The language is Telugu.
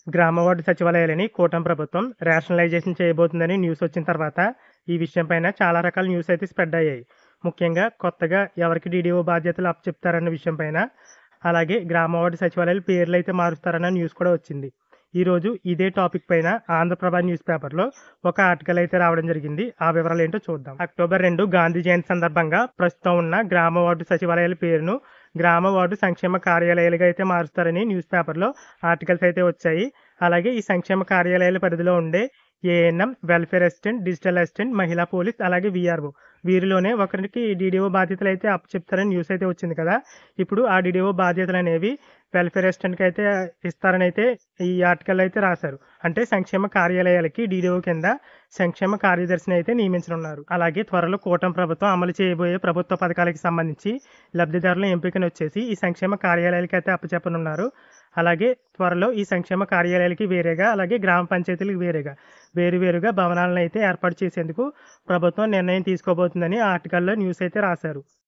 గ్రామ వార్డు సచివాలయాలని కూటమి ప్రభుత్వం రేషనలైజేషన్ చేయబోతుందని న్యూస్ వచ్చిన తర్వాత ఈ విషయం పైన చాలా రకాల న్యూస్ అయితే స్ప్రెడ్ అయ్యాయి. ముఖ్యంగా కొత్తగా ఎవరికి డీడీఓ బాధ్యతలు అప్పచెప్తారన్న విషయం పైన, అలాగే గ్రామ వార్డు సచివాలయాల పేర్లు అయితే మారుస్తారన్న న్యూస్ కూడా వచ్చింది. ఈరోజు ఇదే టాపిక్ పైన ఆంధ్రప్రభ న్యూస్ పేపర్లో ఒక ఆర్టికల్ అయితే రావడం జరిగింది. ఆ వివరాలు ఏంటో చూద్దాం. అక్టోబర్ 2 గాంధీ జయంతి సందర్భంగా ప్రస్తుతం ఉన్న గ్రామ వార్డు సచివాలయాల పేరును గ్రామ వార్డు సంక్షేమ కార్యాలయాలుగా అయితే మారుస్తారని న్యూస్ పేపర్లో ఆర్టికల్స్ అయితే వచ్చాయి. అలాగే ఈ సంక్షేమ కార్యాలయాల పరిధిలో ఉండే ANM, welfare assistant, digital assistant, మహిళా పోలీస్, అలాగే వీఆర్ఓ వీరిలోనే ఒకరికి డీడీఓ బాధ్యతలు అయితే అప్పచెప్తారని న్యూస్ అయితే వచ్చింది కదా. ఇప్పుడు ఆ డీడీఓ బాధ్యతలు అనేవి వెల్ఫేర్ అసిస్టెంట్కి అయితే ఇస్తారని అయితే ఈ ఆర్టికల్ అయితే రాశారు. అంటే సంక్షేమ కార్యాలయాలకి డీడీఓ కింద సంక్షేమ కార్యదర్శిని అయితే నియమించనున్నారు. అలాగే త్వరలో కూటమి ప్రభుత్వం అమలు చేయబోయే ప్రభుత్వ పథకాలకు సంబంధించి లబ్ధిదారుల ఎంపికను వచ్చేసి ఈ సంక్షేమ కార్యాలయాలకి అయితే అప్పచెప్పనున్నారు. అలాగే త్వరలో ఈ సంక్షేమ కార్యాలయాలకి వేరేగా, అలాగే గ్రామ పంచాయతీలకు వేరేగా వేరువేరుగా భవనాలను అయితే ఏర్పాటు చేసేందుకు ప్రభుత్వం నిర్ణయం తీసుకోబోతుందని ఆ ఆర్టికల్లో న్యూస్ అయితే రాశారు.